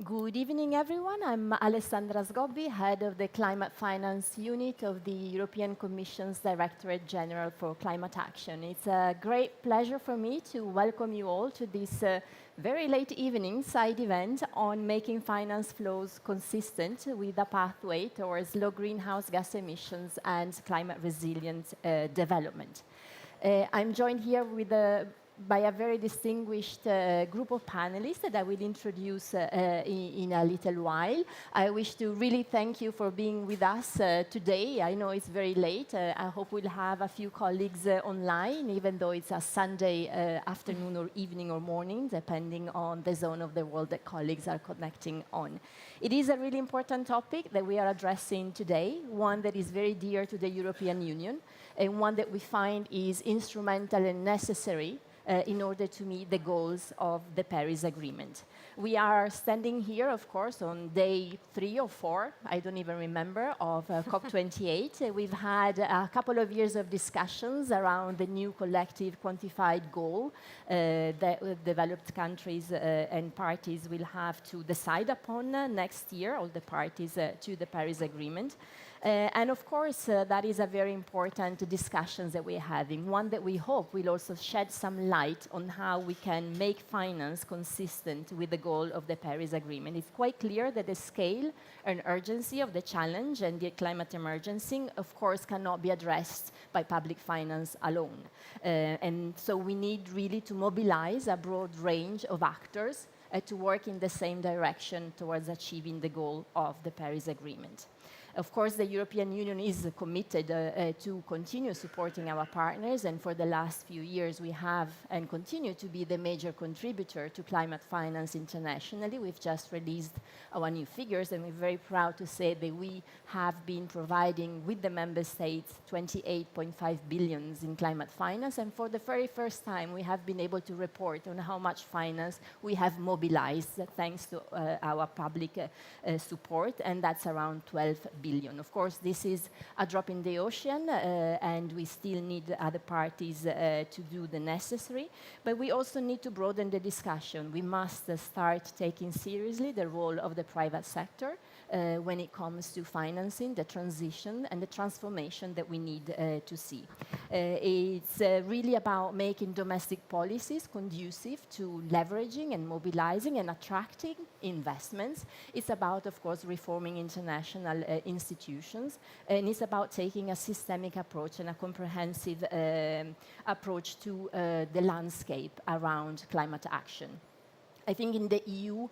Good evening, everyone. I'm Alessandra Sgobbi, head of the Climate Finance Unit of the European Commission's Directorate General for Climate Action. It's a great pleasure for me to welcome you all to this very late evening side event on making finance flows consistent with a pathway towards low greenhouse gas emissions and climate resilient development. I'm joined here by a very distinguished group of panelists that I will introduce in a little while. I wish to really thank you for being with us today. I know it's very late. I hope we'll have a few colleagues online, even though it's a Sunday afternoon or evening or morning, depending on the zone of the world that colleagues are connecting on. It is a really important topic that we are addressing today, one that is very dear to the European Union, and one that we find is instrumental and necessary in order to meet the goals of the Paris Agreement. We are standing here, of course, on day 3 or 4, I don't even remember, of COP28. We've had a couple of years of discussions around the new collective quantified goal that developed countries and parties will have to decide upon next year, all the parties to the Paris Agreement. And of course, that is a very important discussion that we're having, one that we hope will also shed some light on how we can make finance consistent with the goal of the Paris Agreement. It's quite clear that the scale and urgency of the challenge and the climate emergency, of course, cannot be addressed by public finance alone. And so we need really to mobilize a broad range of actors to work in the same direction towards achieving the goal of the Paris Agreement. Of course, the European Union is committed to continue supporting our partners, and for the last few years we have and continue to be the major contributor to climate finance internationally. We've just released our new figures, and we're very proud to say that we have been providing with the member states 28.5 billion in climate finance, and for the very first time we have been able to report on how much finance we have mobilized thanks to our public support, and that's around 12 billion. Of course, this is a drop in the ocean, and we still need other parties to do the necessary, but we also need to broaden the discussion. We must start taking seriously the role of the private sector when it comes to financing the transition and the transformation that we need to see. It's really about making domestic policies conducive to leveraging and mobilizing and attracting investments. It's about, of course, reforming international institutions, and it's about taking a systemic approach and a comprehensive approach to the landscape around climate action. I think in the EU,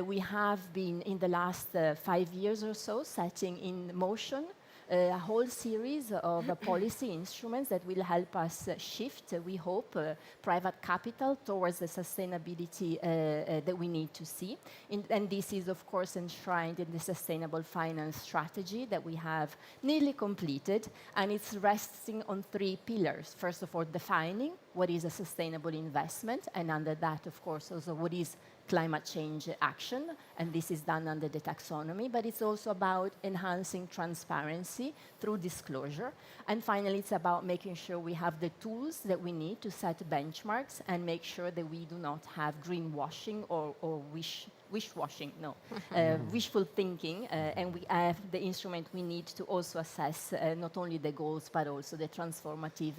we have been, in the last 5 years or so, setting in motion a whole series of policy instruments that will help us shift, we hope, private capital towards the sustainability that we need to see. And this is, of course, enshrined in the sustainable finance strategy that we have nearly completed, and it's resting on 3 pillars. First of all, defining what is a sustainable investment, and under that, of course, also what is climate change action, and this is done under the taxonomy, but it's also about enhancing transparency through disclosure. And finally, it's about making sure we have the tools that we need to set benchmarks and make sure that we do not have greenwashing or wishwashing, wishful thinking, and we have the instrument we need to also assess not only the goals, but also the transformative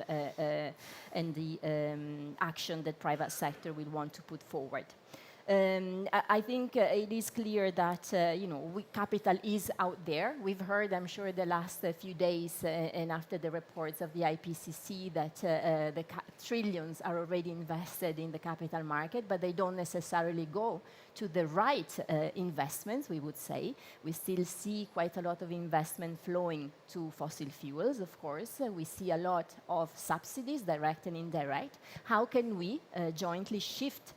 and the action that private sector will want to put forward. I think it is clear that capital is out there. We've heard, I'm sure, the last few days and after the reports of the IPCC that the trillions are already invested in the capital market, but they don't necessarily go to the right investments, we would say. We still see quite a lot of investment flowing to fossil fuels, of course. We see a lot of subsidies, direct and indirect. How can we jointly shift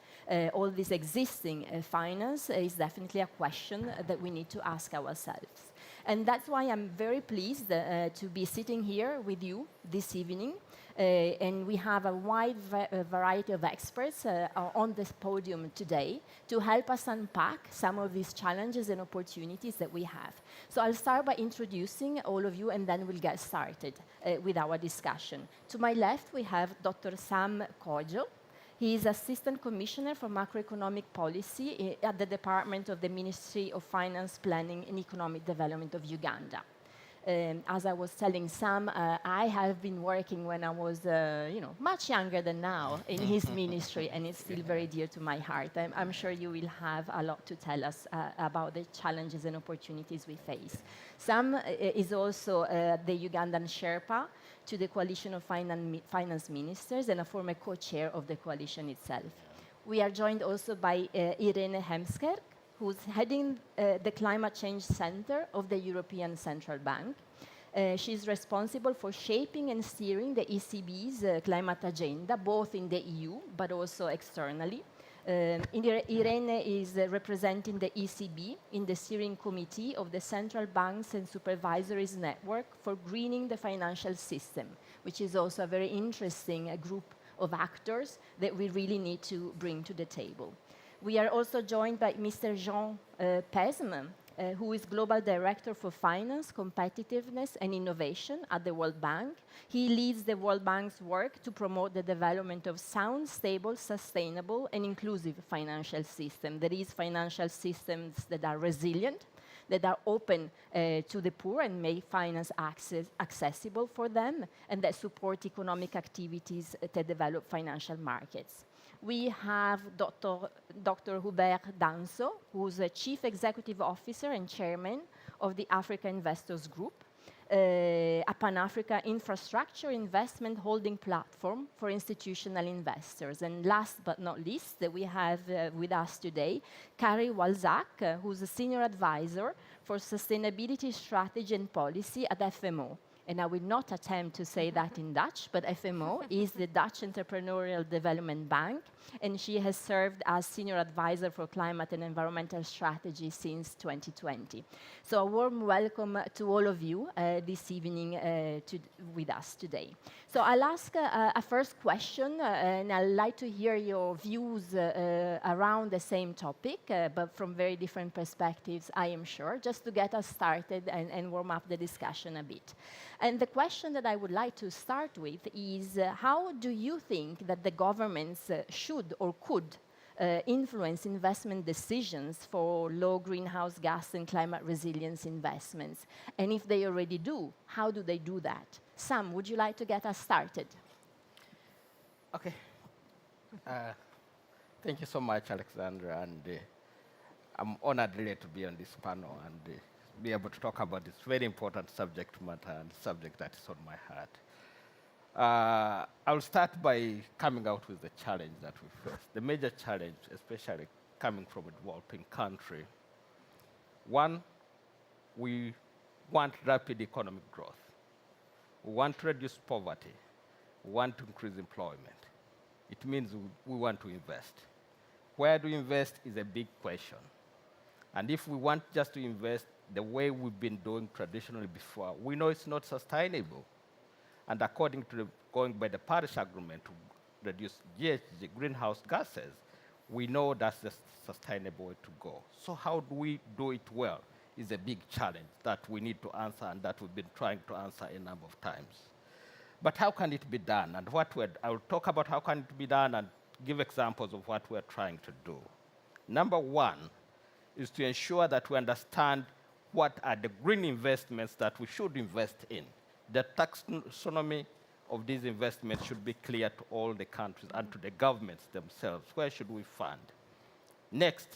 all this existing finance is definitely a question that we need to ask ourselves. And that's why I'm very pleased to be sitting here with you this evening. And we have a wide variety of experts on this podium today to help us unpack some of these challenges and opportunities that we have. So I'll start by introducing all of you, and then we'll get started with our discussion. To my left, we have Dr. Sam Kojo. He is Assistant Commissioner for Macroeconomic Policy at the Department of the Ministry of Finance, Planning and Economic Development of Uganda. As I was telling Sam, I have been working when I was, much younger than now in his ministry, and it's still very dear to my heart. I'm sure you will have a lot to tell us about the challenges and opportunities we face. Sam is also the Ugandan Sherpa to the Coalition of Finance Ministers and a former co-chair of the coalition itself. We are joined also by Irene Hemsker, who's heading the Climate Change Center of the European Central Bank. She's responsible for shaping and steering the ECB's climate agenda, both in the EU, but also externally. Irene is representing the ECB in the steering committee of the Central Banks and Supervisories Network for Greening the Financial System, which is also a very interesting group of actors that we really need to bring to the table. We are also joined by Mr. Jean Pesme, who is Global Director for Finance, Competitiveness and Innovation at the World Bank. He leads the World Bank's work to promote the development of sound, stable, sustainable and inclusive financial systems. That is, financial systems that are resilient, that are open to the poor and make finance accessible for them, and that support economic activities that develop financial markets. We have Dr. Hubert Danso, who's the Chief Executive Officer and Chairman of the Africa Investors Group, a Pan-Africa infrastructure investment holding platform for institutional investors. And last but not least, we have with us today Kari Walzak, who's a Senior Advisor for Sustainability Strategy and Policy at FMO. And I will not attempt to say that in Dutch, but FMO is the Dutch Entrepreneurial Development Bank, and she has served as Senior Advisor for Climate and Environmental Strategy since 2020. So a warm welcome to all of you this evening with us today. So I'll ask a first question, and I'd like to hear your views around the same topic, but from very different perspectives, I am sure, just to get us started and warm up the discussion a bit. And the question that I would like to start with is, how do you think that the governments should or could influence investment decisions for low greenhouse gas and climate resilience investments? And if they already do, how do they do that? Sam, would you like to get us started? Okay. Thank you so much, Alexandra, and I'm honored really to be on this panel and be able to talk about this very important subject matter and subject that is on my heart. I'll start by coming out with the challenge that we face. The major challenge, especially coming from a developing country. One, we want rapid economic growth. We want to reduce poverty. We want to increase employment. It means we want to invest. Where to invest is a big question. And if we want just to invest the way we've been doing traditionally before, we know it's not sustainable. And according to going by the Paris Agreement to reduce GHG, greenhouse gases, we know that's the sustainable way to go. So how do we do it well is a big challenge that we need to answer and that we've been trying to answer a number of times. But how can it be done? And I will talk about how can it be done and give examples of what we're trying to do. Number one is to ensure that we understand what are the green investments that we should invest in. The taxonomy of these investments should be clear to all the countries and to the governments themselves. Where should we fund? Next,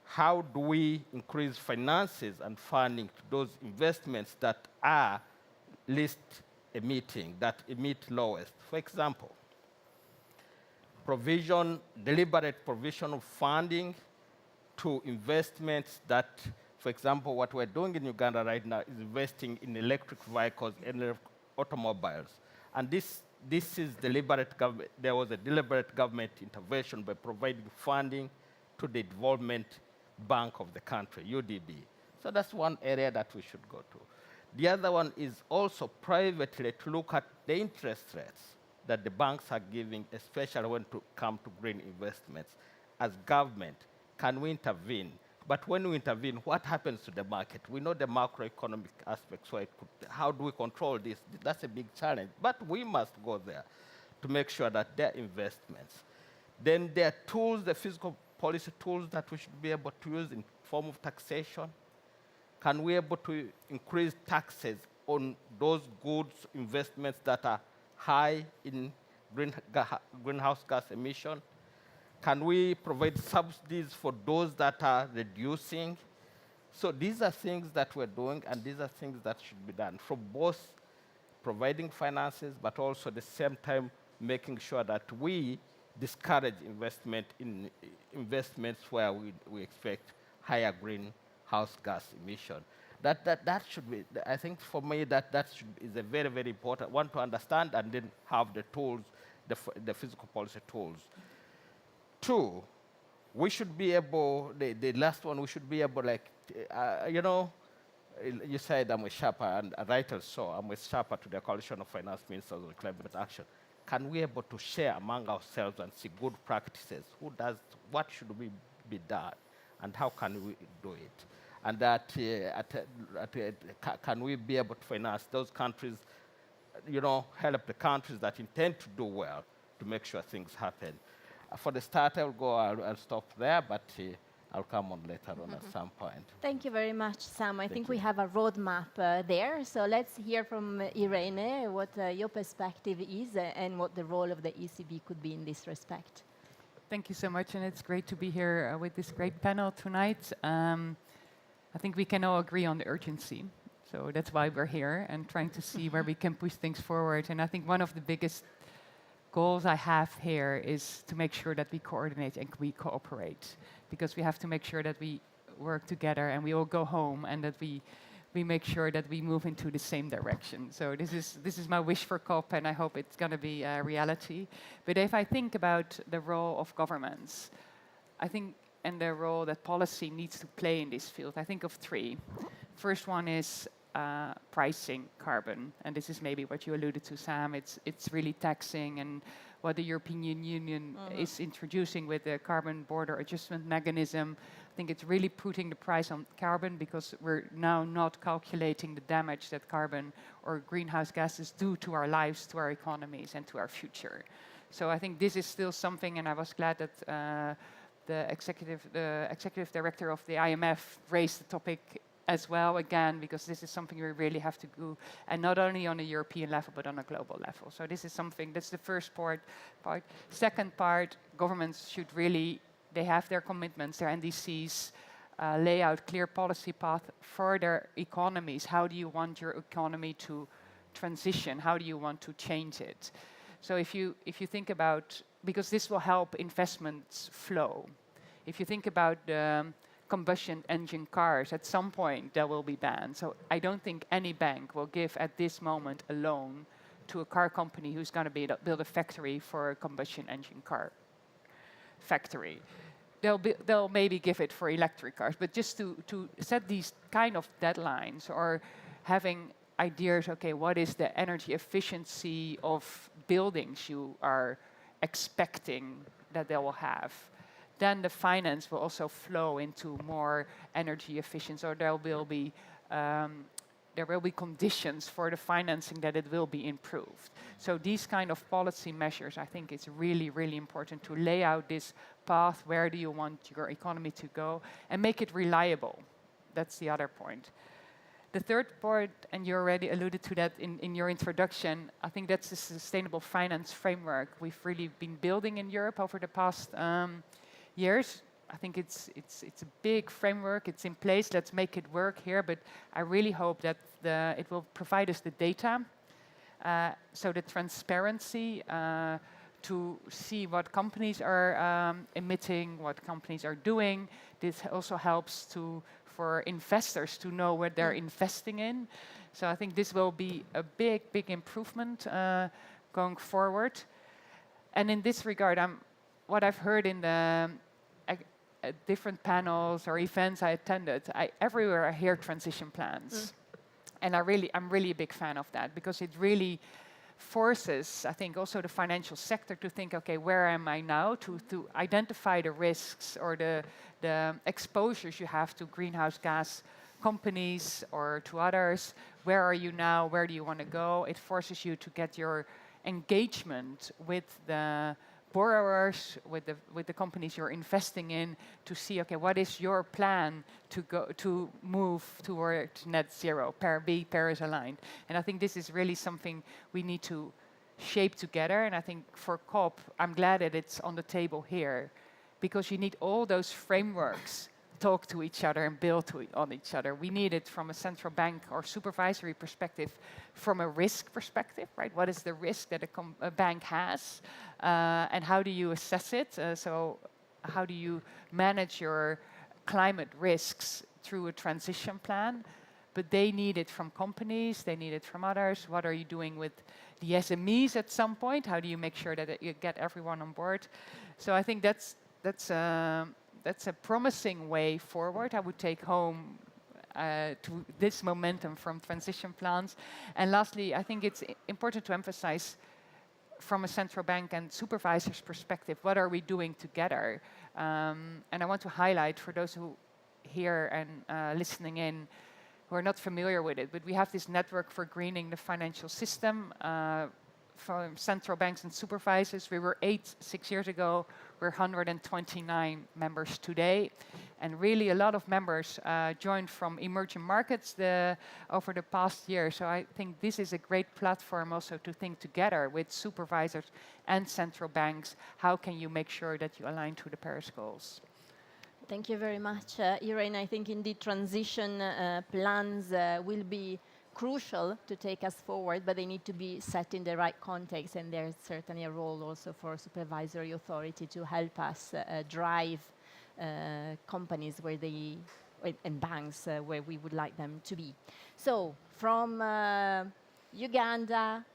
how do we increase finances and funding to those investments that are least emitting, that emit lowest? For example, deliberate provision of funding to investments that, for example, what we're doing in Uganda right now is investing in electric vehicles and automobiles. And this is deliberate government. There was a deliberate government intervention by providing funding to the Development Bank of the country, UDB. So that's one area that we should go to. The other one is also privately to look at the interest rates that the banks are giving, especially when it comes to green investments. As government, can we intervene? But when we intervene, what happens to the market? We know the macroeconomic aspects, so how do we control this? That's a big challenge. But we must go there to make sure that their investments. Then there are tools, the fiscal policy tools that we should be able to use in form of taxation. Can we be able to increase taxes on those goods, investments that are high in greenhouse gas emission? Can we provide subsidies for those that are reducing? So these are things that we're doing, and these are things that should be done from both providing finances, but also at the same time making sure that we discourage investment in investments where we expect higher greenhouse gas emission. That should be, I think for me, is a very, very important one to understand and then have the tools, the physical policy tools. Two, we should be able, the last one, we should be able, like, you know, you said I'm a Sherpa, and rightly so, I'm a Sherpa to the Coalition of Finance Ministers on Climate Action. Can we be able to share among ourselves and see good practices? Who does, what should we be done, and how can we do it? And that, can we be able to finance those countries, you know, help the countries that intend to do well to make sure things happen? For the start, I'll stop there, but I'll come on later on at some point. Thank you very much, Sam. I think we you. have a roadmap there. So let's hear from Irene what your perspective is and what the role of the ECB could be in this respect. Thank you so much, and it's great to be here with this great panel tonight. I think we can all agree on the urgency. So that's why we're here and trying to see where we can push things forward. And I think one of the biggest goals I have here is to make sure that we coordinate and we cooperate, because we have to make sure that we work together and we all go home, and that we make sure that we move into the same direction. So this is my wish for COP, and I hope it's going to be a reality. But if I think about the role of governments, I think, and the role that policy needs to play in this field, I think of three. First one is pricing carbon, and this is maybe what you alluded to, Sam. It's really taxing, and what the European Union is introducing with the carbon border adjustment mechanism. I think it's really putting the price on carbon, because we're now not calculating the damage that carbon or greenhouse gases do to our lives, to our economies, and to our future. So I think this is still something, and I was glad that the executive director of the IMF raised the topic as well again, because this is something we really have to do, and not only on a European level, but on a global level. So this is something, that's the first part. Second part, governments should really, they have their commitments, their NDCs, lay out clear policy path for their economies. How do you want your economy to transition? How do you want to change it? So if you think about, because this will help investments flow. If you think about combustion engine cars, at some point they will be banned. So I don't think any bank will give at this moment a loan to a car company who's going to build a factory for a combustion engine car factory. They'll maybe give it for electric cars, but just to set these kind of deadlines, or having ideas, okay, what is the energy efficiency of buildings you are expecting that they will have? Then the finance will also flow into more energy efficient, or there will be conditions for the financing that it will be improved. So these kind of policy measures, I think it's really, really important to lay out this path. Where do you want your economy to go, and make it reliable? That's the other point. The third part, and you already alluded to that in your introduction, I think that's the sustainable finance framework we've really been building in Europe over the past years. I think it's a big framework. It's in place. Let's make it work here. But I really hope that it will provide us the data, so the transparency to see what companies are emitting, what companies are doing. This also helps for investors to know what they're investing in. So I think this will be a big, big improvement going forward. And in this regard, what I've heard in the different panels or events I attended, everywhere I hear transition plans. And I'm really a big fan of that, because it really forces, I think, also the financial sector to think, okay, where am I now? To identify the risks or the exposures you have to greenhouse gas companies or to others. Where are you now? Where do you want to go? It forces you to get your engagement with the borrowers, with the companies you're investing in, to see, okay, what is your plan to move towards net zero, Paris aligned. And I think this is really something we need to shape together. And I think for COP, I'm glad that it's on the table here, because you need all those frameworks talk to each other and build on each other. We need it from a central bank or supervisory perspective, from a risk perspective, right? What is the risk that a bank has, and how do you assess it? So how do you manage your climate risks through a transition plan? But they need it from companies, they need it from others. What are you doing with the SMEs at some point? How do you make sure that you get everyone on board? So I think that's a promising way forward. I would take home to this momentum from transition plans. And lastly, I think it's important to emphasize from a central bank and supervisor's perspective, what are we doing together? And I want to highlight for those who here and listening in who are not familiar with it, but we have this network for greening the financial system from central banks and supervisors. We were 6 years ago. We're 129 members today. And really a lot of members joined from emerging markets over the past year. So I think this is a great platform also to think together with supervisors and central banks. How can you make sure that you align to the Paris goals? Thank you very much, Irene. I think indeed transition plans will be crucial to take us forward, but they need to be set in the right context, and there's certainly a role also for supervisory authority to help us drive companies and banks where we would like them to be. So from Uganda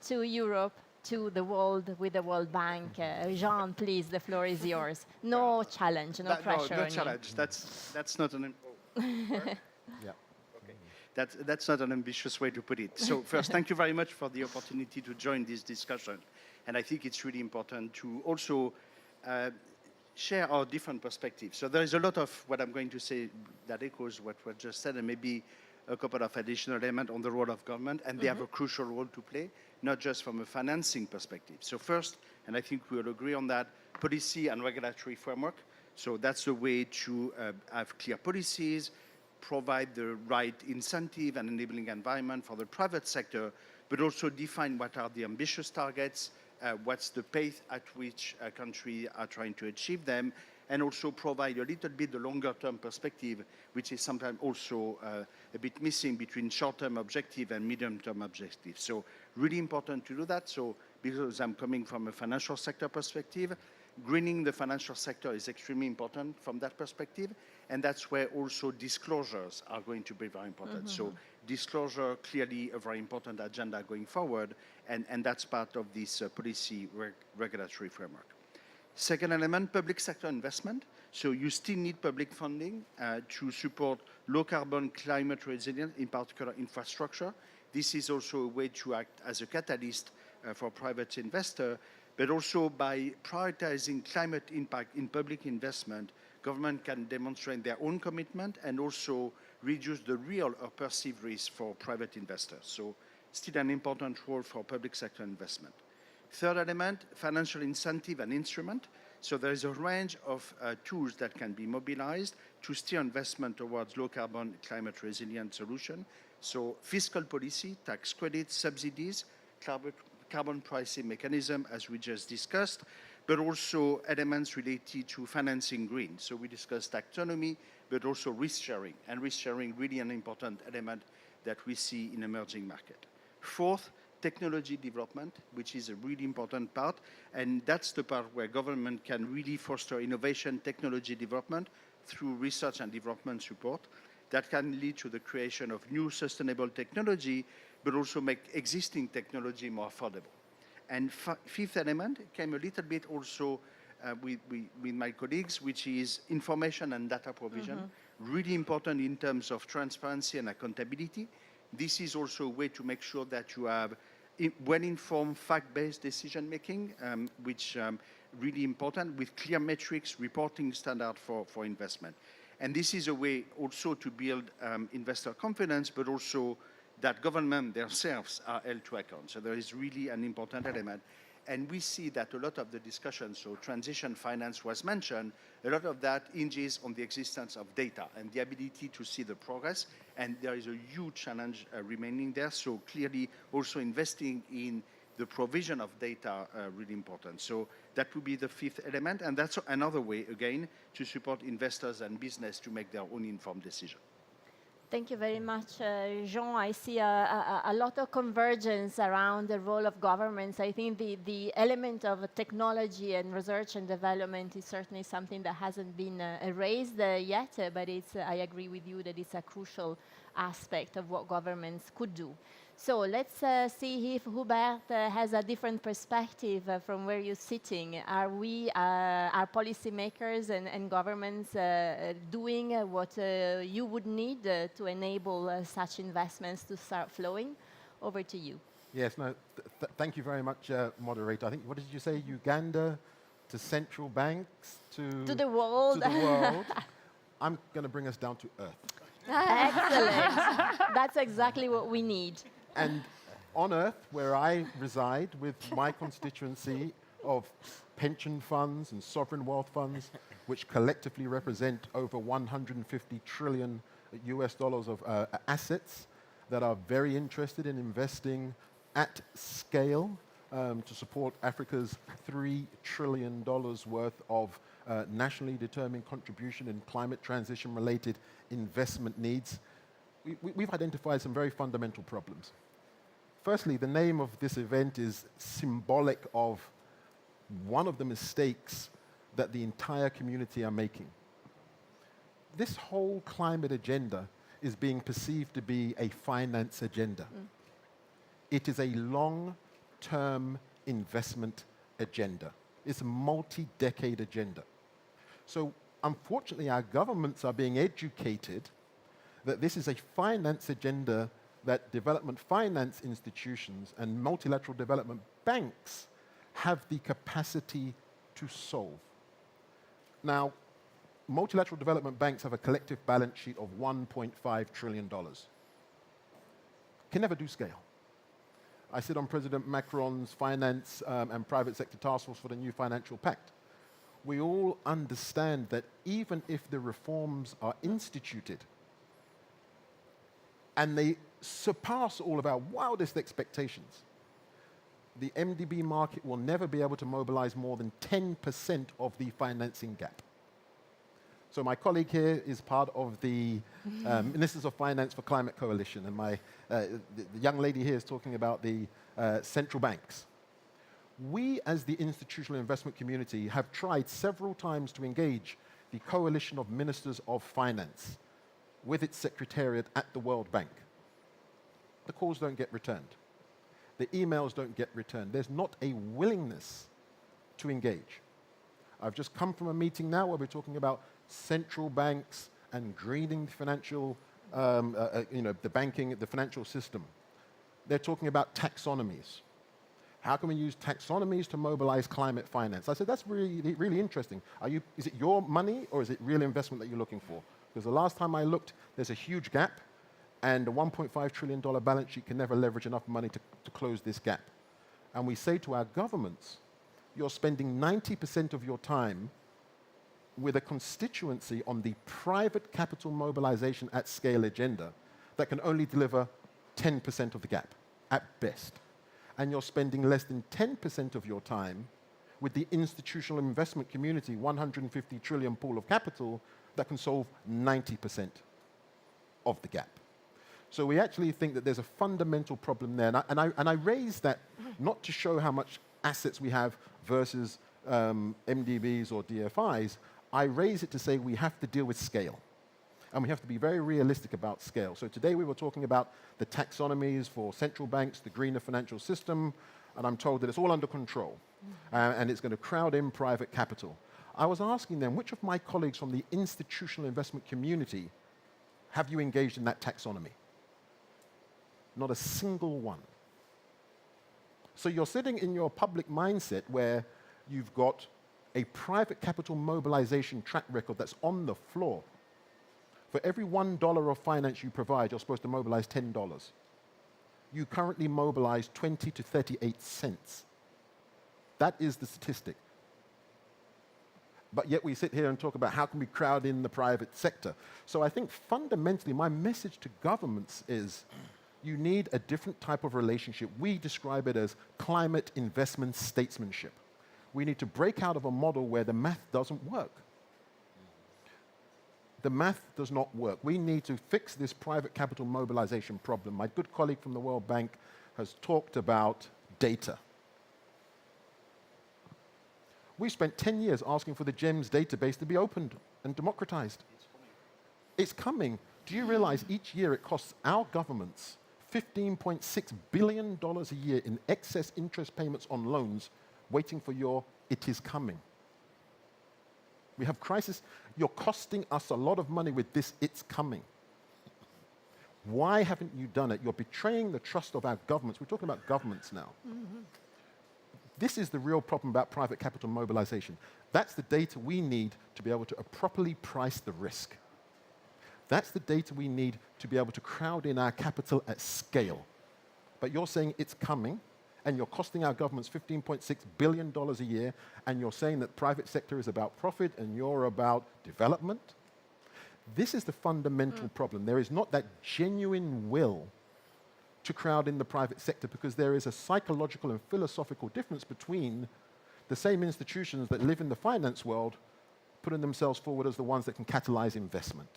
to Europe, to the world with the World Bank. Jean, please, the floor is yours. No challenge, no pressure. No challenge. That's not an. Yeah. Okay. That's not an ambitious way to put it. So first, thank you very much for the opportunity to join this discussion. And I think it's really important to also share our different perspectives. So there is a lot of what I'm going to say that echoes what was just said, and maybe a couple of additional elements on the role of government, and they have a crucial role to play, not just from a financing perspective. So first, and I think we'll agree on that, policy and regulatory framework. So that's a way to have clear policies, provide the right incentive and enabling environment for the private sector, but also define what are the ambitious targets, what's the pace at which countries are trying to achieve them, and also provide a little bit the longer-term perspective, which is sometimes also a bit missing between short-term objective and medium-term objective. So really important to do that. So because I'm coming from a financial sector perspective, greening the financial sector is extremely important from that perspective, and that's where also disclosures are going to be very important. So disclosure, clearly a very important agenda going forward, and that's part of this policy regulatory framework. Second element, public sector investment. So you still need public funding to support low carbon, climate resilient, in particular infrastructure. This is also a way to act as a catalyst for private investor, but also by prioritizing climate impact in public investment, government can demonstrate their own commitment and also reduce the real or perceived risk for private investors. So still an important role for public sector investment. Third element, financial incentive and instrument. So there is a range of tools that can be mobilized to steer investment towards low carbon, climate resilient solution. So fiscal policy, tax credits, subsidies, carbon pricing mechanism, as we just discussed, but also elements related to financing green. So we discussed taxonomy, but also risk sharing, and risk sharing really an important element that we see in emerging market. Fourth, technology development, which is a really important part, and that's the part where government can really foster innovation, technology development through research and development support that can lead to the creation of new sustainable technology, but also make existing technology more affordable. And fifth element came a little bit also with my colleagues, which is information and data provision, really important in terms of transparency and accountability. This is also a way to make sure that you have well-informed, fact-based decision-making, which really important, with clear metrics, reporting standard for investment. And this is a way also to build investor confidence, but also that government themselves are held to account. So there is really an important element. And we see that a lot of the discussion, so transition finance was mentioned, a lot of that hinges on the existence of data and the ability to see the progress. And there is a huge challenge remaining there. So clearly also investing in the provision of data really important. So that would be the fifth element. And that's another way, again, to support investors and business to make their own informed decision. Thank you very much, Jean. I see a lot of convergence around the role of governments. I think the element of technology and research and development is certainly something that hasn't been erased yet, but I agree with you that it's a crucial aspect of what governments could do. So let's see if Hubert has a different perspective from where you're sitting. Are policymakers and governments doing what you would need to enable such investments to start flowing? Over to you. Yes, no, thank you very much, moderator. I think, what did you say, Uganda to central banks to the world. To the world. I'm going to bring us down to earth. Excellent. That's exactly what we need. And on Earth, where I reside with my constituency of pension funds and sovereign wealth funds, which collectively represent over 150 trillion US dollars of assets that are very interested in investing at scale to support Africa's $3 trillion worth of nationally determined contribution in climate transition-related investment needs. We've identified some very fundamental problems. Firstly, the name of this event is symbolic of one of the mistakes that the entire community are making. This whole climate agenda is being perceived to be a finance agenda. It is a long-term investment agenda. It's a multi-decade agenda. So unfortunately, our governments are being educated that this is a finance agenda that development finance institutions and multilateral development banks have the capacity to solve. Now, multilateral development banks have a collective balance sheet of $1.5 trillion. Can never do scale. I sit on President Macron's finance and private sector task force for the new financial pact. We all understand that even if the reforms are instituted and they surpass all of our wildest expectations, the MDB market will never be able to mobilize more than 10% of the financing gap. So my colleague here is part of the Ministers of Finance for Climate Coalition, and the young lady here is talking about the central banks. We, as the institutional investment community, have tried several times to engage the Coalition of Ministers of Finance with its secretariat at the World Bank. The calls don't get returned. The emails don't get returned. There's not a willingness to engage. I've just come from a meeting now where we're talking about central banks and greening the financial, the banking, the financial system. They're talking about taxonomies. How can we use taxonomies to mobilize climate finance? I said, that's really, really interesting. Is it your money or is it real investment that you're looking for? Because the last time I looked, there's a huge gap, and a $1.5 trillion balance sheet can never leverage enough money to close this gap. And we say to our governments, you're spending 90% of your time with a constituency on the private capital mobilization at scale agenda that can only deliver 10% of the gap, at best. And you're spending less than 10% of your time with the institutional investment community, 150 trillion pool of capital that can solve 90% of the gap. So we actually think that there's a fundamental problem there. And I raise that not to show how much assets we have versus MDBs or DFIs. I raise it to say we have to deal with scale. And we have to be very realistic about scale. So today we were talking about the taxonomies for central banks, the greener financial system, and I'm told that it's all under control. And it's going to crowd in private capital. I was asking them, which of my colleagues from the institutional investment community have you engaged in that taxonomy? Not a single one. So you're sitting in your public mindset where you've got a private capital mobilization track record that's on the floor. For every $1 of finance you provide, you're supposed to mobilize $10. You currently mobilize 20 to 38 cents. That is the statistic. But yet we sit here and talk about how can we crowd in the private sector. So I think fundamentally my message to governments is you need a different type of relationship. We describe it as climate investment statesmanship. We need to break out of a model where the math doesn't work. The math does not work. We need to fix this private capital mobilization problem. My good colleague from the World Bank has talked about data. We spent 10 years asking for the GEMS database to be opened and democratized. It's coming. Do you realize each year it costs our governments $15.6 billion a year in excess interest payments on loans waiting for your "it is coming"? We have crisis. You're costing us a lot of money with this "it's coming." Why haven't you done it? You're betraying the trust of our governments. We're talking about governments now. This is the real problem about private capital mobilization. That's the data we need to be able to properly price the risk. That's the data we need to be able to crowd in our capital at scale. But you're saying it's coming, and you're costing our governments $15.6 billion a year, and you're saying that private sector is about profit and you're about development? This is the fundamental problem. There is not that genuine will to crowd in the private sector because there is a psychological and philosophical difference between the same institutions that live in the finance world putting themselves forward as the ones that can catalyze investment.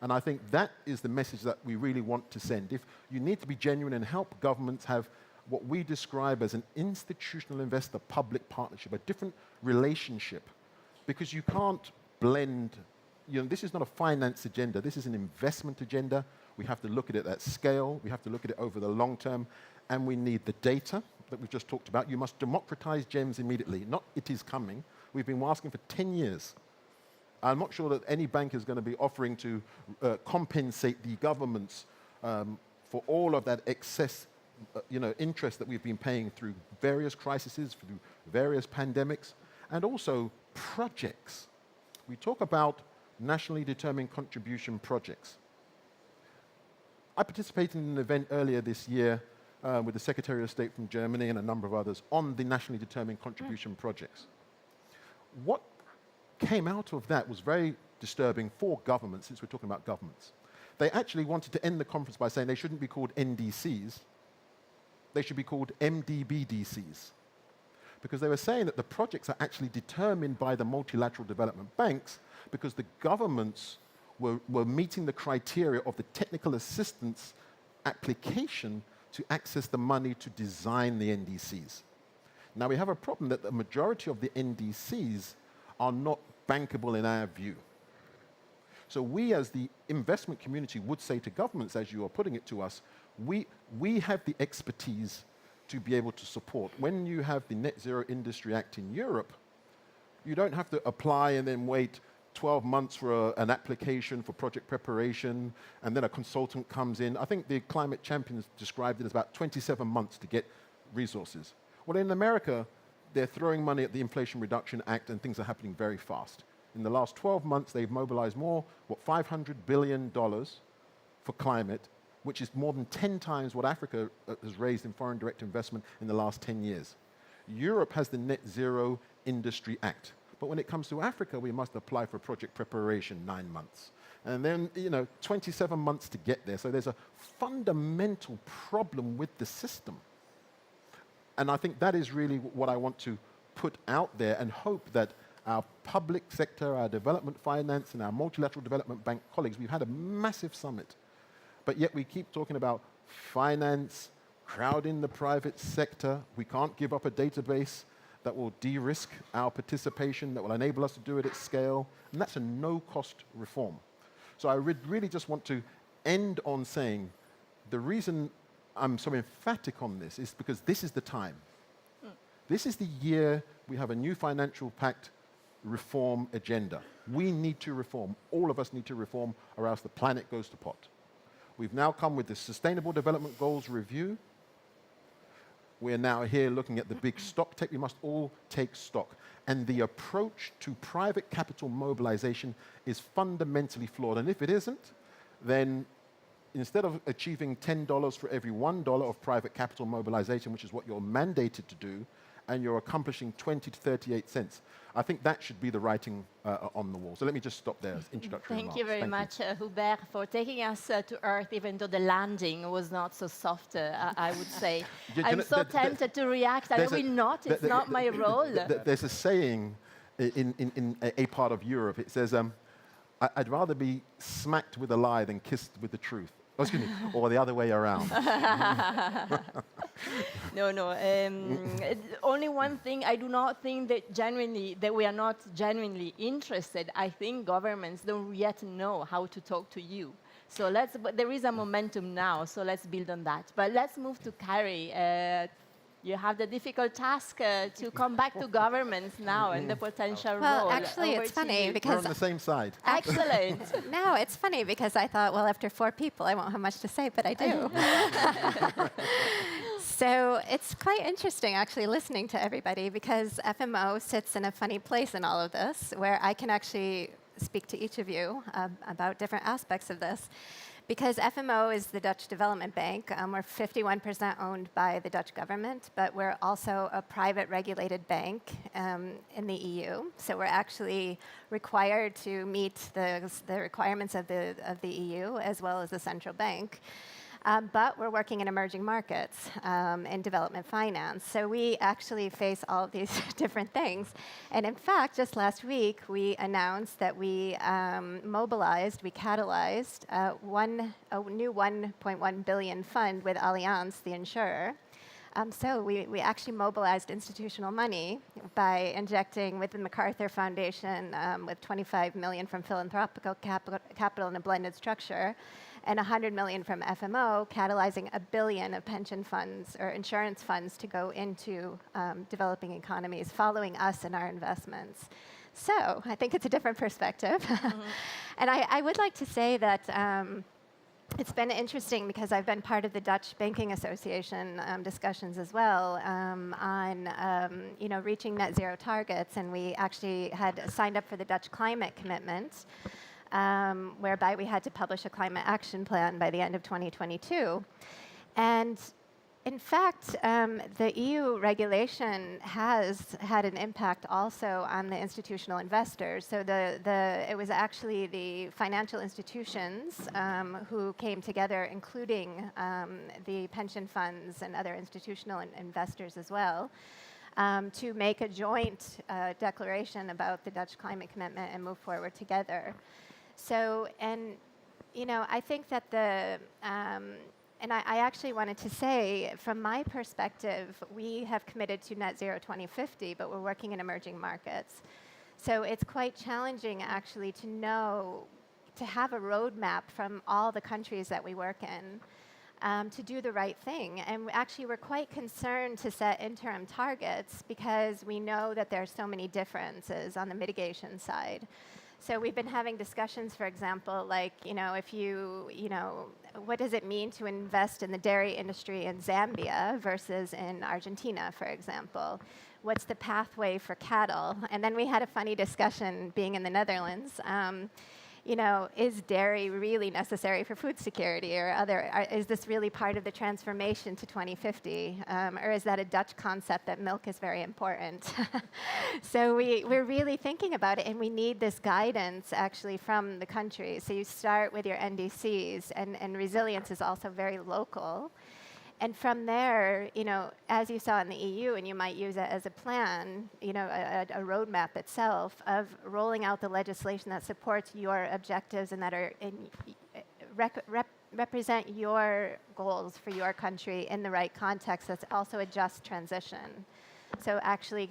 And I think that is the message that we really want to send. If you need to be genuine and help governments have what we describe as an institutional investor-public partnership, a different relationship, because you can't blend, this is not a finance agenda, this is an investment agenda. We have to look at it at scale, we have to look at it over the long term, and we need the data that we've just talked about. You must democratize GEMS immediately, not "it is coming." We've been asking for 10 years. I'm not sure that any bank is going to be offering to compensate the governments for all of that excess interest that we've been paying through various crises, through various pandemics, and also projects. We talk about nationally determined contribution projects. I participated in an event earlier this year with the Secretary of State from Germany and a number of others on the nationally determined contribution projects. What came out of that was very disturbing for governments, since we're talking about governments. They actually wanted to end the conference by saying they shouldn't be called NDCs, they should be called MDBDCs, because they were saying that the projects are actually determined by the multilateral development banks because the governments were meeting the criteria of the technical assistance application to access the money to design the NDCs. Now we have a problem that the majority of the NDCs are not bankable in our view. So we as the investment community would say to governments, as you are putting it to us, we have the expertise to be able to support. When you have the Net Zero Industry Act in Europe, you don't have to apply and then wait 12 months for an application for project preparation, and then a consultant comes in. I think the climate champions described it as about 27 months to get resources. Well, in America, they're throwing money at the Inflation Reduction Act, and things are happening very fast. In the last 12 months, they've mobilized more, $500 billion for climate, which is more than 10 times what Africa has raised in foreign direct investment in the last 10 years. Europe has the Net Zero Industry Act. But when it comes to Africa, we must apply for project preparation 9 months. And then, 27 months to get there. So there's a fundamental problem with the system. And I think that is really what I want to put out there and hope that our public sector, our development finance, and our multilateral development bank colleagues, we've had a massive summit. But yet we keep talking about finance, crowding the private sector. We can't give up a database that will de-risk our participation, that will enable us to do it at scale, and that's a no-cost reform. So I really just want to end on saying the reason I'm so emphatic on this is because this is the time. This is the year we have a new financial pact reform agenda. We need to reform. All of us need to reform, or else the planet goes to pot. We've now come with the Sustainable Development Goals review. We're now here looking at the big stock take. We must all take stock. And the approach to private capital mobilization is fundamentally flawed. And if it isn't, then instead of achieving $10 for every $1 of private capital mobilization, which is what you're mandated to do, and you're accomplishing 20 to 38 cents. I think that should be the writing on the wall. So let me just stop there as introductory Thank remarks. you very much, Hubert, for taking us to Earth, even though the landing was not so soft, I would say. I'm so tempted to react. I will not. It's not my role. There's a saying in a part of Europe. It says, I'd rather be smacked with a lie than kissed with the truth. Oh, excuse me, or the other way around. No. Only one thing, I do not think that we are not genuinely interested. I think governments don't yet know how to talk to you. So but there is a momentum now, so let's build on that. But let's move to Carrie. You have the difficult task to come back to governments now and the potential role. Well, actually, Over it's to funny you. because We're on the same side. Excellent. no, it's funny because I thought, well, after 4 people, I won't have much to say, but I do. So it's quite interesting, actually, listening to everybody because FMO sits in a funny place in all of this, where I can actually speak to each of you about different aspects of this. Because FMO is the Dutch Development Bank, we're 51% owned by the Dutch government, but we're also a private regulated bank in the EU. So we're actually required to meet the requirements of the EU as well as the central bank. But we're working in emerging markets in development finance. So we actually face all of these different things. And in fact, just last week, we announced that we catalyzed a new 1.1 billion fund with Allianz, the insurer. So we actually mobilized institutional money by injecting with the MacArthur Foundation with 25 million from philanthropical capital in a blended structure, and 100 million from FMO, catalyzing $1 billion of pension funds or insurance funds to go into developing economies, following us in our investments. So I think it's a different perspective. And I would like to say that it's been interesting because I've been part of the Dutch Banking Association discussions as well on reaching net zero targets, and we actually had signed up for the Dutch climate commitment, whereby we had to publish a climate action plan by the end of 2022. And in fact, the EU regulation has had an impact also on the institutional investors. So it was actually the financial institutions who came together, including the pension funds and other institutional investors as well, to make a joint declaration about the Dutch climate commitment and move forward together. So, I think that and I actually wanted to say, from my perspective, we have committed to net zero 2050, but we're working in emerging markets. So it's quite challenging, actually, to have a roadmap from all the countries that we work in to do the right thing. And actually, we're quite concerned to set interim targets because we know that there are so many differences on the mitigation side. So we've been having discussions, for example, like, what does it mean to invest in the dairy industry in Zambia versus in Argentina, for example? What's the pathway for cattle? And then we had a funny discussion being in the Netherlands. Is dairy really necessary for food security or is this really part of the transformation to 2050? Or is that a Dutch concept that milk is very important? So we're really thinking about it, and we need this guidance actually from the country. So you start with your NDCs, and resilience is also very local. And from there, as you saw in the EU, and you might use it as a plan, a roadmap itself of rolling out the legislation that supports your objectives and that are represent your goals for your country in the right context. That's also a just transition. So actually,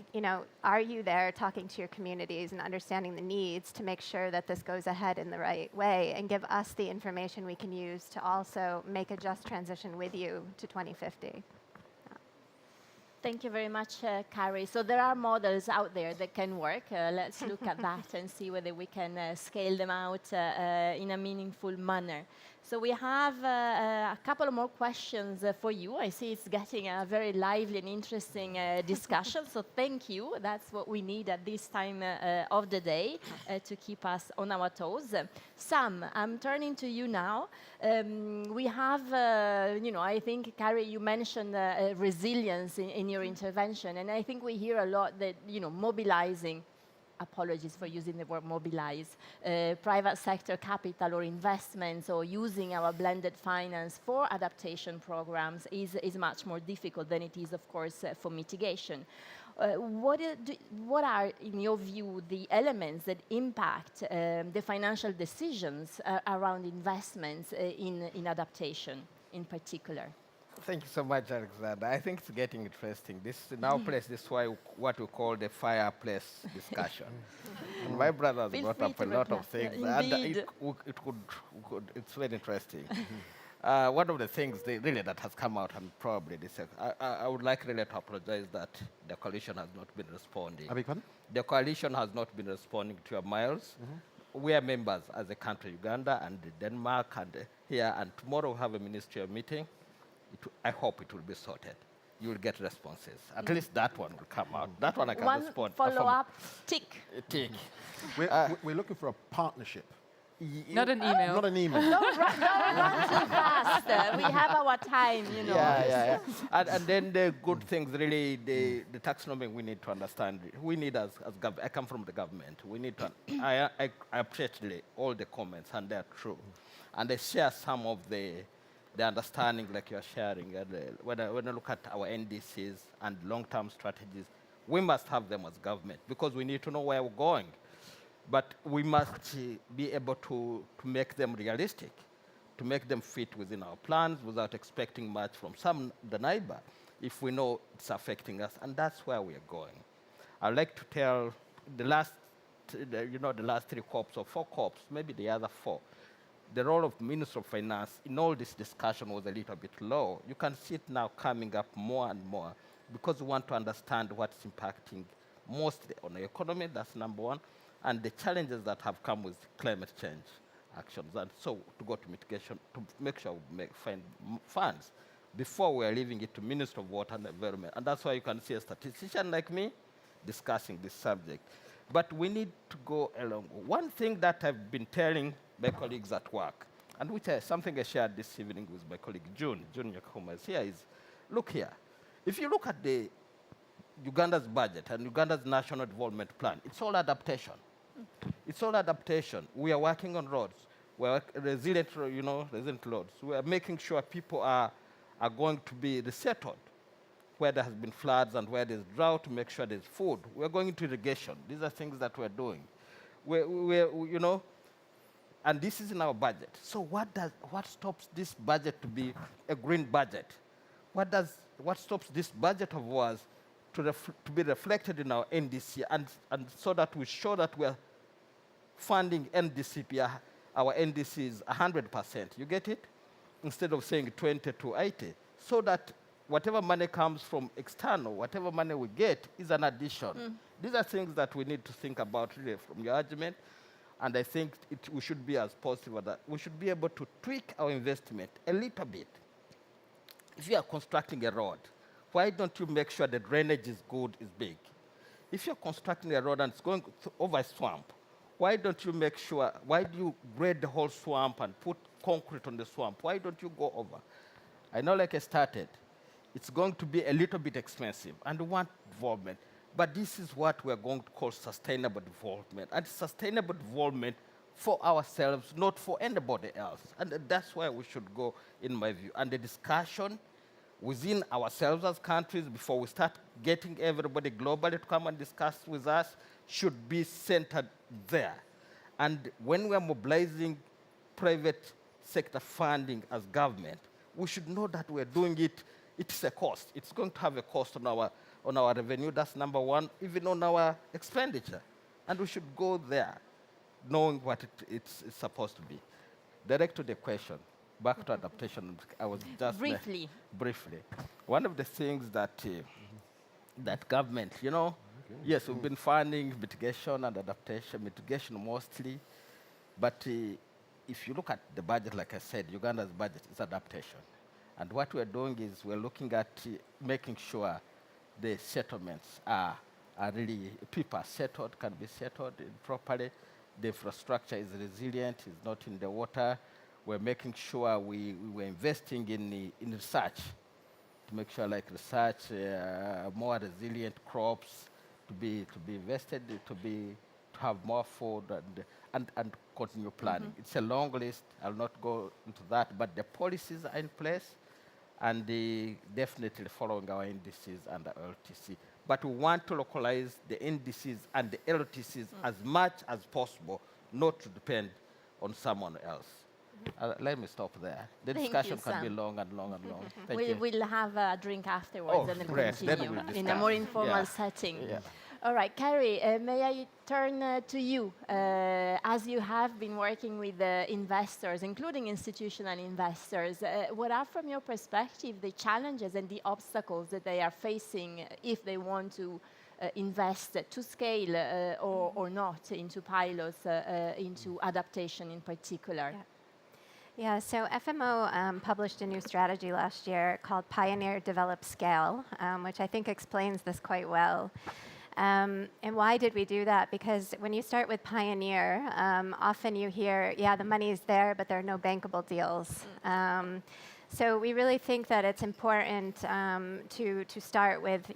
are you there talking to your communities and understanding the needs to make sure that this goes ahead in the right way and give us the information we can use to also make a just transition with you to 2050? Thank you very much, Carrie. So there are models out there that can work. Let's look at that and see whether we can scale them out in a meaningful manner. So we have a couple of more questions for you. I see it's getting a very lively and interesting discussion, so thank you. That's what we need at this time of the day to keep us on our toes. Sam, I'm turning to you now. We have, I think, Carrie, you mentioned resilience in your intervention, and I think we hear a lot that, mobilizing, apologies for using the word mobilize, private sector capital or investments, or using our blended finance for adaptation programs is much more difficult than it is, of course, for mitigation. What are, in your view, the elements that impact the financial decisions around investments in adaptation in particular? Thank you so much, Alexander. I think it's getting interesting. This in our place, this is why what we call the fireplace discussion. And my brother has Feel brought free up a to lot of reply. things, Yeah, and indeed. it's very interesting. One of the things really that has come out, and probably this, I would like really to apologize that the coalition has not been responding. I beg pardon? The coalition has not been responding to your miles. We are members as a country, Uganda and Denmark and here, and tomorrow we have a ministerial meeting. I hope it will be sorted. You will get responses. At least that one will come out. That one I can One respond. follow-up, tick. Tick. We're looking for a partnership, Not an email. not an email. Don't run too fast. We have our time, Yeah. And then the good things, really, the taxonomy we need to understand. We need as I come from the government. We need to. I appreciate really all the comments, and they're true. And I share some of the understanding like you're sharing. And when I look at our NDCs and long-term strategies, we must have them as government because we need to know where we're going. But we must be able to make them realistic, to make them fit within our plans without expecting much from the neighbor if we know it's affecting us. And that's where we are going. I'd like to tell the last 3 COPs or 4 COPs, maybe the other 4, the role of Minister of Finance in all this discussion was a little bit low. You can see it now coming up more and more because we want to understand what's impacting mostly on the economy, that's number one, and the challenges that have come with climate change actions. And so to go to mitigation, to make sure we find funds before we are leaving it to Minister of Water and Environment. And that's why you can see a statistician like me discussing this subject. But we need to go along. One thing that I've been telling my colleagues at work, and which is something I shared this evening with my colleague June Nyakuma is here, is look here. If you look at the Uganda's budget and Uganda's National Development Plan, it's all adaptation. It's all adaptation. We are working on roads. We are resilient roads. We are making sure people are going to be resettled where there has been floods and where there's drought to make sure there's food. We're going into irrigation. These are things that we're doing. And this is in our budget. So what stops this budget to be a green budget? What stops this budget of ours to be reflected in our NDC and so that we show that we're funding NDCP, our NDC is 100%. You get it? Instead of saying 20 to 80. So that whatever money comes from external, whatever money we get is an addition. These are things that we need to think about really from your argument. And I think we should be as positive that we should be able to tweak our investment a little bit. If you are constructing a road, why don't you make sure the drainage is good, is big? If you're constructing a road and it's going over a swamp, why don't you make sure, why do you grade the whole swamp and put concrete on the swamp? Why don't you go over? I know, like I started, it's going to be a little bit expensive and we want involvement. But this is what we're going to call sustainable development. And sustainable development for ourselves, not for anybody else. And that's where we should go, in my view. And the discussion within ourselves as countries, before we start getting everybody globally to come and discuss with us, should be centered there. And when we're mobilizing private sector funding as government, we should know that we're doing it. It's a cost. It's going to have a cost on our revenue, that's number one, even on our expenditure. And we should go there, knowing what it's supposed to be. Direct to the question, back to adaptation, I was just... Briefly. Briefly. One of the things that government, yes, we've been funding mitigation and adaptation, mitigation mostly, but if you look at the budget, like I said, Uganda's budget is adaptation. And what we're doing is we're looking at making sure the settlements are really, people are settled, can be settled properly. The infrastructure is resilient, is not in the water. We're making sure we're investing in research to make sure, like research, more resilient crops to be invested, to have more food and continue planning. It's a long list. I'll not go into that, but the policies are in place, and definitely following our indices and the LTC. But we want to localize the indices and the LTCs as much as possible, not to depend on someone else. Let me stop there. The Thank discussion you, can be Sam. long and long and long. Thank you. We'll have a drink afterwards Oh, and then great. Then continue we'll in a discuss. more informal Yeah. setting. Yeah. All right, Carrie, may I turn to you? As you have been working with investors, including institutional investors, what are, from your perspective, the challenges and the obstacles that they are facing if they want to invest to scale or not into pilots, into adaptation in particular? Yeah, so FMO published a new strategy last year called Pioneer, Develop, Scale, which I think explains this quite well. And why did we do that? Because when you start with Pioneer, often you hear, yeah, the money is there, but there are no bankable deals. So we really think that it's important to start with,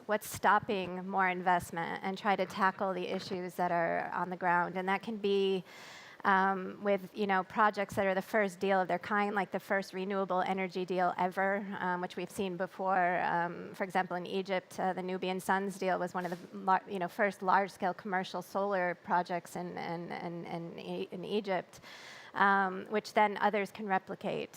what's stopping more investment and try to tackle the issues that are on the ground. And that can be with projects that are the first deal of their kind, like the first renewable energy deal ever, which we've seen before. For example, in Egypt, the Nubian Suns deal was one of the first large-scale commercial solar projects in Egypt, which then others can replicate.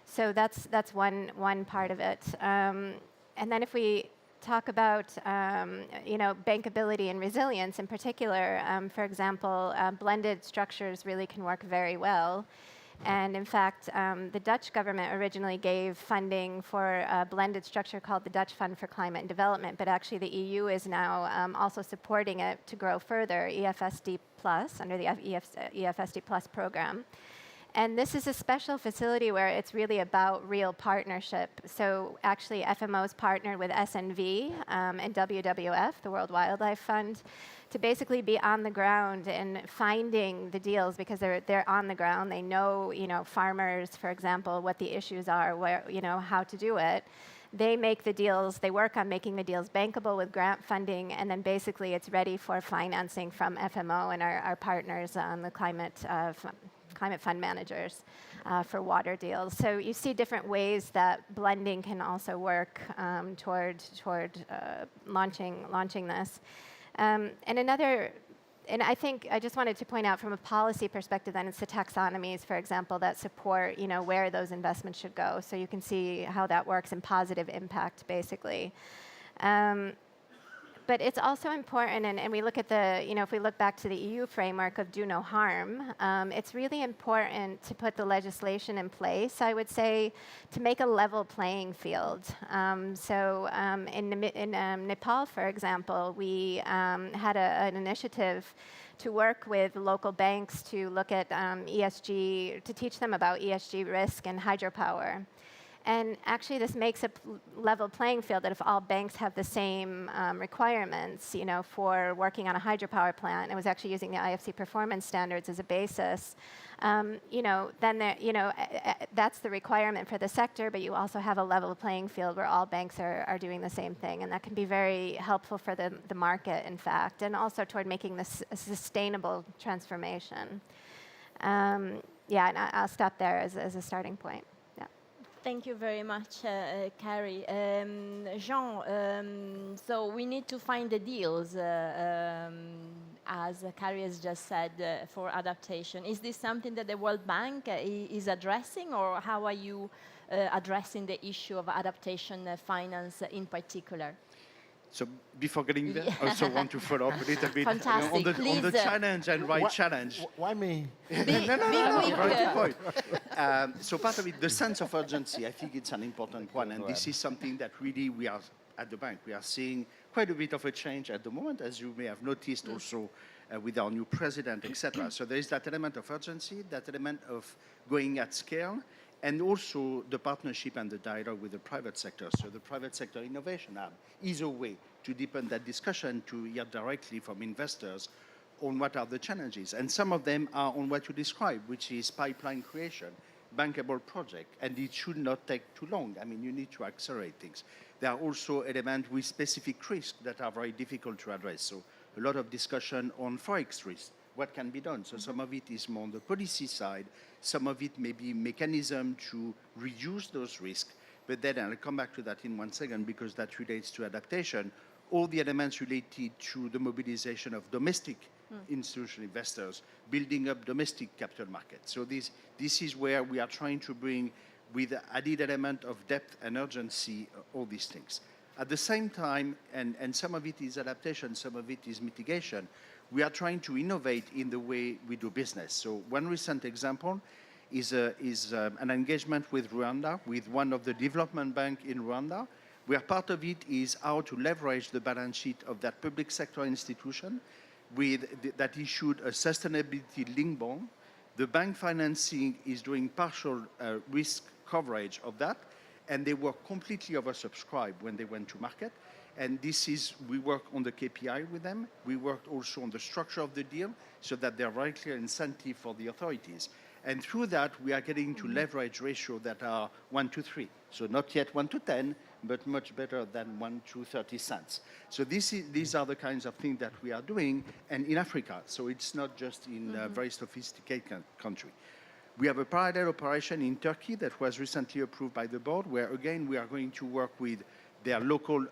So that's one part of it. And then if we talk about bankability and resilience in particular. For example, blended structures really can work very well. And in fact, the Dutch government originally gave funding for a blended structure called the Dutch Fund for Climate and Development, but actually the EU is now also supporting it to grow further, EFSD Plus, under the EFSD Plus program. And this is a special facility where it's really about real partnership. So actually, FMO's partnered with SNV and WWF, the World Wildlife Fund, to basically be on the ground and finding the deals, because they're on the ground. They know, farmers, for example, what the issues are, where, how to do it. They make the deals. They work on making the deals bankable with grant funding, and then basically it's ready for financing from FMO and our partners on the climate fund managers for water deals. So you see different ways that blending can also work toward launching this. And I think I just wanted to point out from a policy perspective, then it's the taxonomies, for example, that support where those investments should go. So you can see how that works in positive impact, basically. But it's also important, and we look at if we look back to the EU framework of do no harm, it's really important to put the legislation in place, I would say, to make a level playing field. In Nepal, for example, we had an initiative to work with local banks to look at ESG, to teach them about ESG risk and hydropower. And actually, this makes a level playing field that if all banks have the same requirements, for working on a hydropower plant, and it was actually using the IFC performance standards as a basis, then that's the requirement for the sector. But you also have a level playing field where all banks are doing the same thing, and that can be very helpful for the market, in fact, and also toward making this a sustainable transformation. And I'll stop there as a starting point. Thank you very much, Carrie. Jean, so we need to find the deals, as Carrie has just said, for adaptation. Is this something that the World Bank is addressing, or how are you addressing the issue of adaptation finance in particular? So before getting there, I also want to follow up a little bit on the challenge and challenge. Why me? No, Very good point. So part of it, the sense of urgency, I think it's an important one. And this is something that really we are, at the bank, we are seeing quite a bit of a change at the moment, as you may have noticed also with our new president, etc. So there is that element of urgency, that element of going at scale, and also the partnership and the dialogue with the private sector. So the Private Sector Innovation Hub is a way to deepen that discussion, to hear directly from investors on what are the challenges. And some of them are on what you described, which is pipeline creation, bankable project, and it should not take too long. I mean, you need to accelerate things. There are also elements with specific risks that are very difficult to address. So a lot of discussion on Forex risk, what can be done. So some of it is more on the policy side, some of it may be mechanism to reduce those risks, but then I'll come back to that in 1 second because that relates to adaptation. All the elements related to the mobilization of domestic institutional investors, building up domestic capital markets. So this is where we are trying to bring, with added element of depth and urgency, all these things. At the same time, and some of it is adaptation, some of it is mitigation, we are trying to innovate in the way we do business. So one recent example is an engagement with Rwanda, with one of the development banks in Rwanda, where part of it is how to leverage the balance sheet of that public sector institution that issued a sustainability-linked bond. The bank financing is doing partial risk coverage of that, and they were completely oversubscribed when they went to market. And we work on the KPI with them. We worked also on the structure of the deal so that there are very clear incentive for the authorities. And through that, we are getting to leverage ratio that are 1 to 3. So not yet 1 to 10, but much better than 1 to 30 cents. So these are the kinds of things that we are doing, and in Africa. So it's not just in a very sophisticated country. We have a parallel operation in Turkey that was recently approved by the board, where again we are going to work with their local,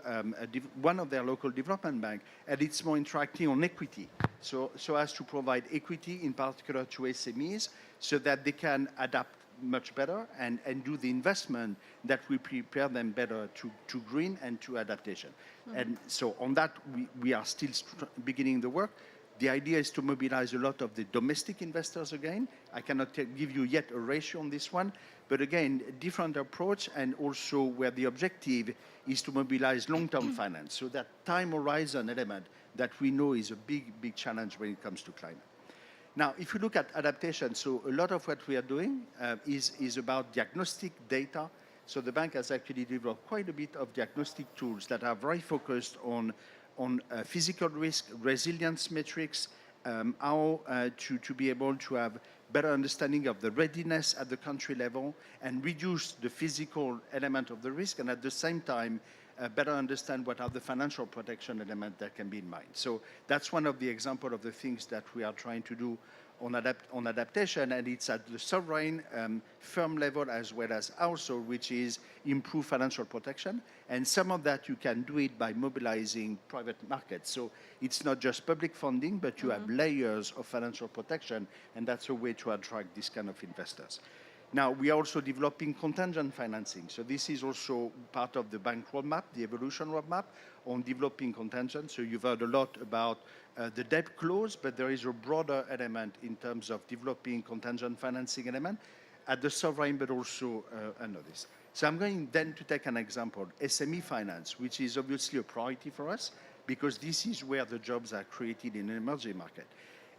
one of their local development bank, and it's more interacting on equity. So as to provide equity, in particular to SMEs, so that they can adapt much better and do the investment that will prepare them better to green and to adaptation. And so on that, we are still beginning the work. The idea is to mobilize a lot of the domestic investors again. I cannot give you yet a ratio on this one, but again, a different approach, and also where the objective is to mobilize long-term finance. So that time horizon element that we know is a big, big challenge when it comes to climate. Now, if you look at adaptation, so a lot of what we are doing is about diagnostic data. So the bank has actually developed quite a bit of diagnostic tools that are very focused on physical risk, resilience metrics, how to be able to have better understanding of the readiness at the country level and reduce the physical element of the risk, and at the same time, better understand what are the financial protection elements that can be in mind. So that's one of the examples of the things that we are trying to do on adaptation, and it's at the sovereign firm level as well as household, which is improve financial protection. And some of that you can do it by mobilizing private markets. So it's not just public funding, but you have layers of financial protection, and that's a way to attract this kind of investors. Now, we are also developing contingent financing. So this is also part of the bank roadmap, the evolution roadmap on developing contingent. So you've heard a lot about the debt clause, but there is a broader element in terms of developing contingent financing element at the sovereign, but also under this. So I'm going then to take an example, SME finance, which is obviously a priority for us because this is where the jobs are created in an emerging market.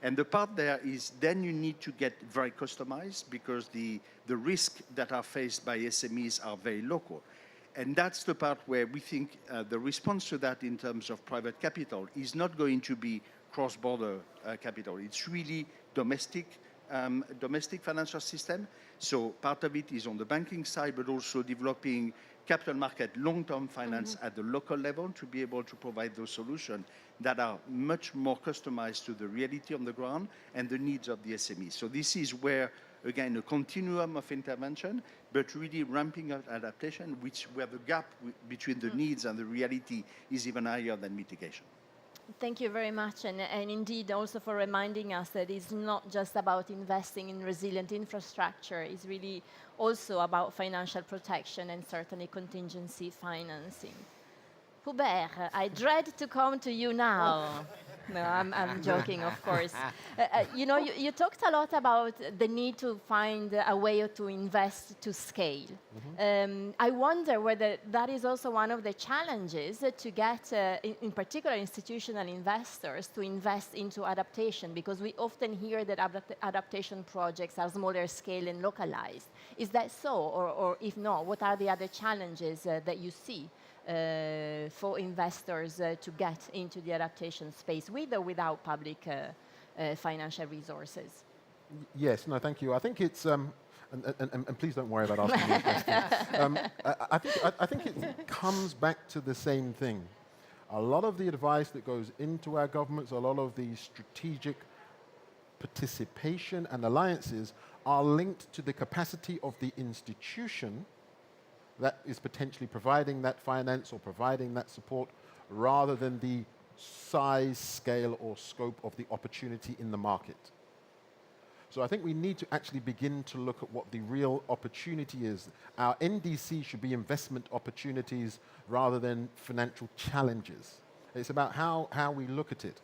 And the part there is then you need to get very customized because the risks that are faced by SMEs are very local. And that's the part where we think the response to that in terms of private capital is not going to be cross-border capital. It's really domestic financial system. So part of it is on the banking side, but also developing capital market long-term finance at the local level to be able to provide those solutions that are much more customized to the reality on the ground and the needs of the SME. So this is where, again, a continuum of intervention, but really ramping up adaptation, where the gap between the needs and the reality is even higher than mitigation. Thank you very much, and indeed also for reminding us that it's not just about investing in resilient infrastructure, it's really also about financial protection and certainly contingency financing. Hubert, I dread to come to you now. No, I'm joking, of course. You know, you talked a lot about the need to find a way to invest to scale. I wonder whether that is also one of the challenges to get, in particular, institutional investors to invest into adaptation, because we often hear that adaptation projects are smaller scale and localized. Is that so? Or if not, what are the other challenges that you see for investors to get into the adaptation space with or without public financial resources? Yes, no, thank you. I think it's, and please don't worry about asking me a question. I think it comes back to the same thing. A lot of the advice that goes into our governments, a lot of the strategic participation and alliances are linked to the capacity of the institution that is potentially providing that finance or providing that support, rather than the size, scale, or scope of the opportunity in the market. So I think we need to actually begin to look at what the real opportunity is. Our NDC should be investment opportunities rather than financial challenges. It's about how we look at it.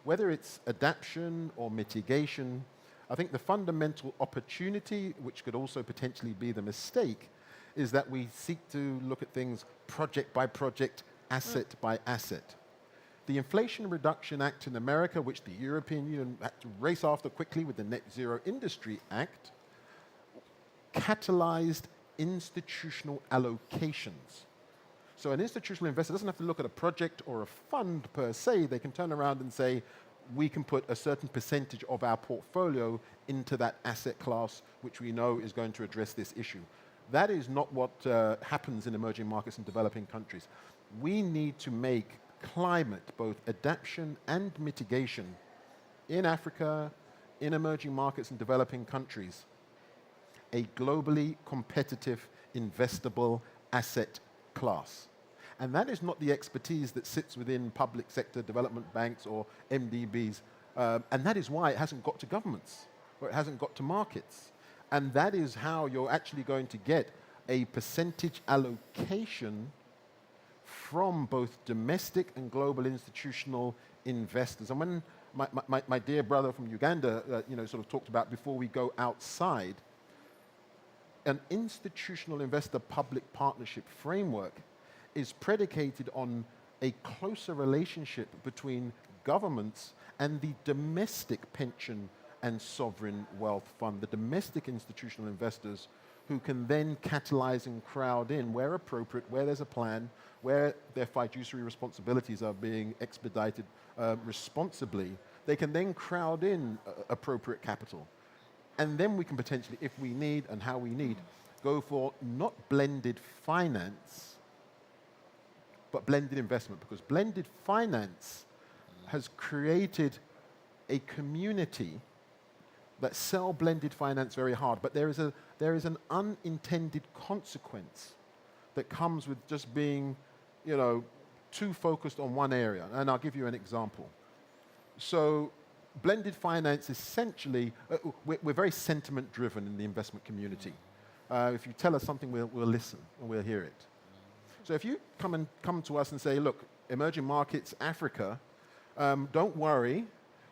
Whether it's adaptation or mitigation, I think the fundamental opportunity, which could also potentially be the mistake, is that we seek to look at things project by project, asset by asset. The Inflation Reduction Act in America, which the European Union had to race after quickly with the Net Zero Industry Act, catalyzed institutional allocations. So an institutional investor doesn't have to look at a project or a fund per se. They can turn around and say, we can put a certain percentage of our portfolio into that asset class, which we know is going to address this issue. That is not what happens in emerging markets and developing countries. We need to make climate, both adaptation and mitigation, in Africa, in emerging markets and developing countries, a globally competitive, investable asset class. And that is not the expertise that sits within public sector development banks or MDBs. And that is why it hasn't got to governments, or it hasn't got to markets. And that is how you're actually going to get a percentage allocation from both domestic and global institutional investors. And when my dear brother from Uganda sort of talked about before we go outside, an institutional investor public partnership framework is predicated on a closer relationship between governments and the domestic pension and sovereign wealth fund, the domestic institutional investors who can then catalyze and crowd in where appropriate, where there's a plan, where their fiduciary responsibilities are being expedited responsibly. They can then crowd in appropriate capital. And then we can potentially, if we need and how we need, go for not blended finance, but blended investment, because blended finance has created a community that sell blended finance very hard, but there is an unintended consequence that comes with just being, too focused on one area. And I'll give you an example. So blended finance, essentially, we're very sentiment-driven in the investment community. If you tell us something, we'll listen and we'll hear it. So if you come to us and say, look, emerging markets, Africa, don't worry,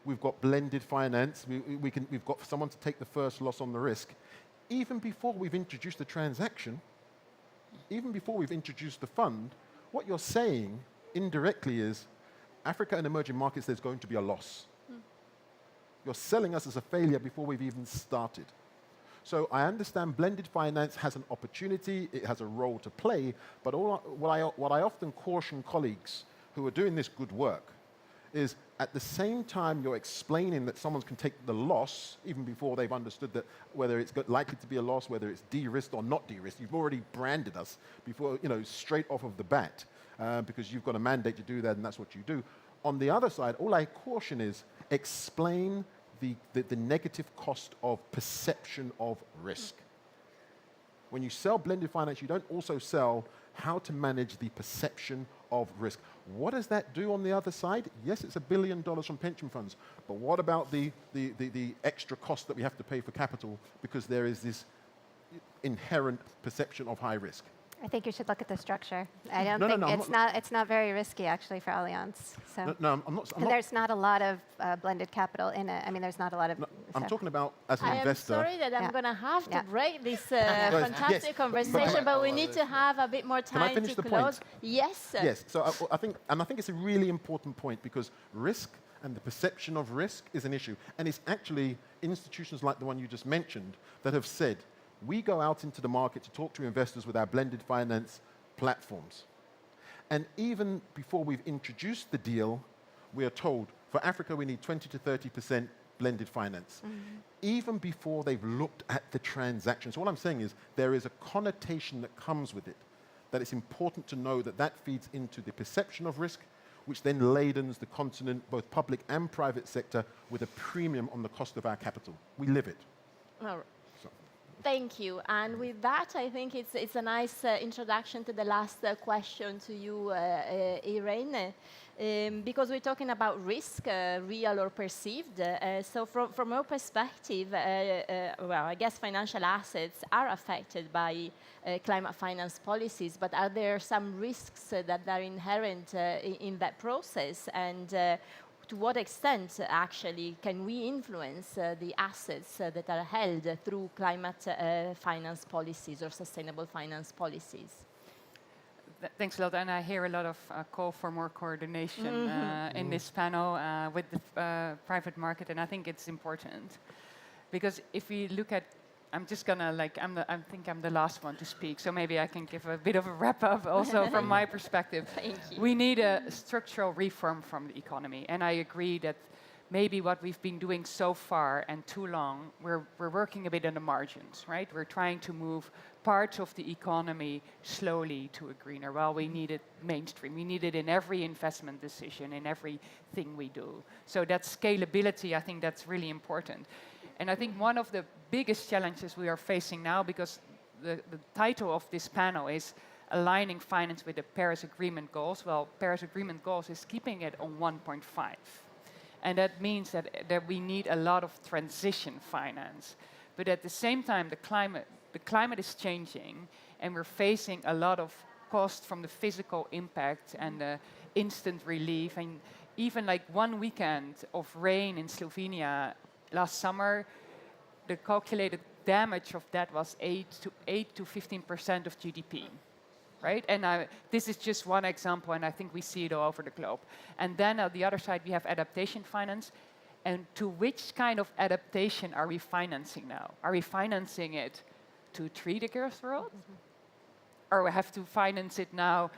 we've got blended finance, we've got someone to take the first loss on the risk. Even before we've introduced the transaction, even before we've introduced the fund, what you're saying indirectly is, Africa and emerging markets, there's going to be a loss. You're selling us as a failure before we've even started. So I understand blended finance has an opportunity, it has a role to play, but what I often caution colleagues who are doing this good work is, at the same time you're explaining that someone can take the loss, even before they've understood that whether it's likely to be a loss, whether it's de-risked or not de-risked, you've already branded us before, straight off of the bat, because you've got a mandate to do that and that's what you do. On the other side, all I caution is, explain the negative cost of perception of risk. When you sell blended finance, you don't also sell how to manage the perception of risk. What does that do on the other side? Yes, it's $1 billion from pension funds, but what about the extra cost that we have to pay for capital because there is this inherent perception of high risk? I think you should look at the structure. I don't No, no, think no, I'm it's not very risky actually for Allianz. So No, no, I'm not. and there's not a lot of blended capital in it. I mean, there's not a lot of. No, I'm so- talking about as an I am investor. sorry that I'm Yeah. going to have to Yeah. break this Yes, fantastic but- conversation, but we need to have a bit more Can I time finish to the close. point? Yes. Yes. So I think it's a really important point because risk and the perception of risk is an issue, and it's actually institutions like the one you just mentioned that have said we go out into the market to talk to investors with our blended finance platforms, and even before we've introduced the deal, we are told for Africa we need 20 to 30% blended finance. Even before they've looked at the transaction. So what I'm saying is there is a connotation that comes with it, that it's important to know that that feeds into the perception of risk, which then ladens the continent, both public and private sector, with a premium on the cost of our capital. We live it. All right. So. Thank you. And with that, I think it's a nice introduction to the last question to you, Irene, because we're talking about risk, real or perceived. So from your perspective, well, I guess financial assets are affected by climate finance policies, but are there some risks that are inherent in that process? And to what extent, actually, can we influence the assets that are held through climate finance policies or sustainable finance policies? Thanks a lot, and I hear a lot of call for more coordination in this panel with the private market, and I think it's important because if we look at, I'm just gonna I think I'm the last one to speak, so maybe I can give a bit of a wrap up also from my perspective. Thank you. We need a structural reform from the economy, and I agree that maybe what we've been doing so far and too long, we're working a bit on the margins, right? We're trying to move parts of the economy slowly to a greener. Well, we need it mainstream. We need it in every investment decision, in everything we do. So that scalability, I think that's really important. And I think one of the biggest challenges we are facing now, because the title of this panel is aligning finance with the Paris Agreement goals. Well, Paris Agreement goals is keeping it on 1.5. And that means that we need a lot of transition finance. But at the same time, the climate is changing, and we're facing a lot of cost from the physical impact and the instant relief. And even like one weekend of rain in Slovenia last summer, the calculated damage of that was 8 to 15% of GDP. Right? And this is just one example, and I think we see it all over the globe. And then on the other side, we have adaptation finance. And to which kind of adaptation are we financing now? Are we financing it to 3 degrees world? Or we have to finance it now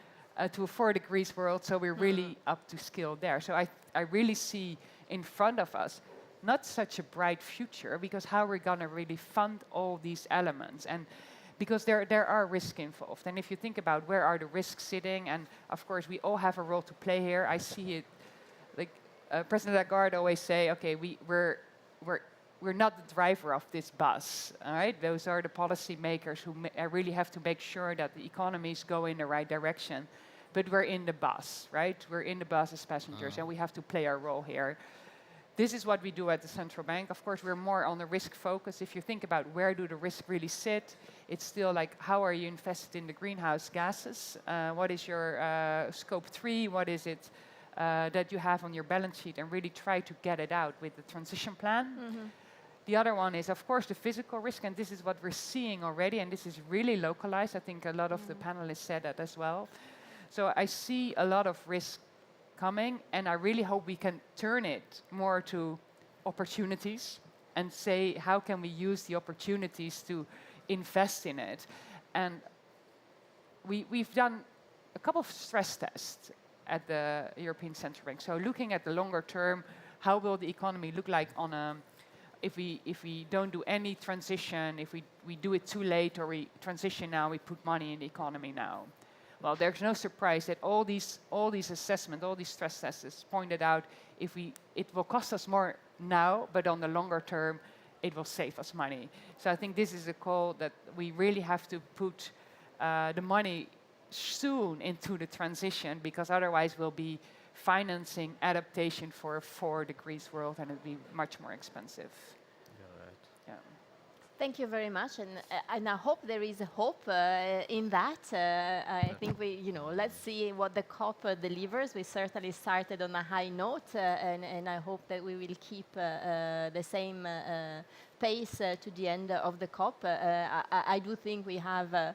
to a 4 degrees world, so we're really up to scale there. So I really see in front of us not such a bright future, because how we're going to really fund all these elements. And because there are risks involved. And if you think about where are the risks sitting, and of course we all have a role to play here. I see it, like President Lagarde always say, okay, we're not the driver of this bus, all right? Those are the policy makers who really have to make sure that the economies go in the right direction. But we're in the bus, right? We're in the bus as passengers, and we have to play our role here. This is what we do at the central bank. Of course, we're more on the risk focus. If you think about where do the risks really sit, it's still like, how are you invested in the greenhouse gases? What is your scope 3? What is it that you have on your balance sheet? And really try to get it out with the transition plan. The other one is, of course, the physical risk, and this is what we're seeing already, and this is really localized. I think a lot of the panelists said that as well. So I see a lot of risk coming, and I really hope we can turn it more to opportunities and say, how can we use the opportunities to invest in it? And we've done a couple of stress tests at the European Central Bank. So looking at the longer term, how will the economy look like on a, if we don't do any transition, if we do it too late, or we transition now, we put money in the economy now. Well, there's no surprise that all these assessments, all these stress tests pointed out it will cost us more now, but on the longer term, it will save us money. So I think this is a call that we really have to put the money soon into the transition, because otherwise we'll be financing adaptation for a 4 degrees world, and it'll be much more expensive. You're right. Yeah. Thank you very much, and I hope there is a hope in that. I think let's see what the COP delivers. We certainly started on a high note, and I hope that we will keep the same pace to the end of the COP. I do think we have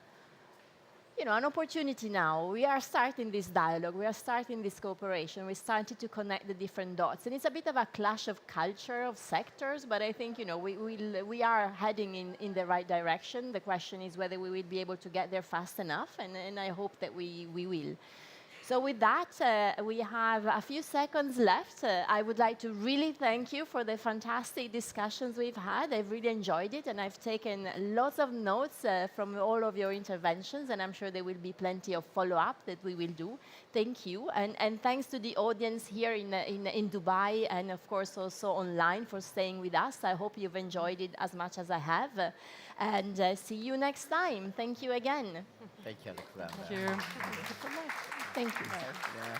an opportunity now. We are starting this dialogue. We are starting this cooperation. We started to connect the different dots. And it's a bit of a clash of culture, of sectors, but I think, we are heading in the right direction. The question is whether we will be able to get there fast enough, and I hope that we will. So with that, we have a few seconds left. I would like to really thank you for the fantastic discussions we've had. I've really enjoyed it, and I've taken lots of notes from all of your interventions, and I'm sure there will be plenty of follow-up that we will do. Thank you, and thanks to the audience here in Dubai, and of course also online for staying with us. I hope you've enjoyed it as much as I have, and see you next time. Thank you again. Thank you, Alexander. Thank you. Thank you so much. Thank you. Yeah.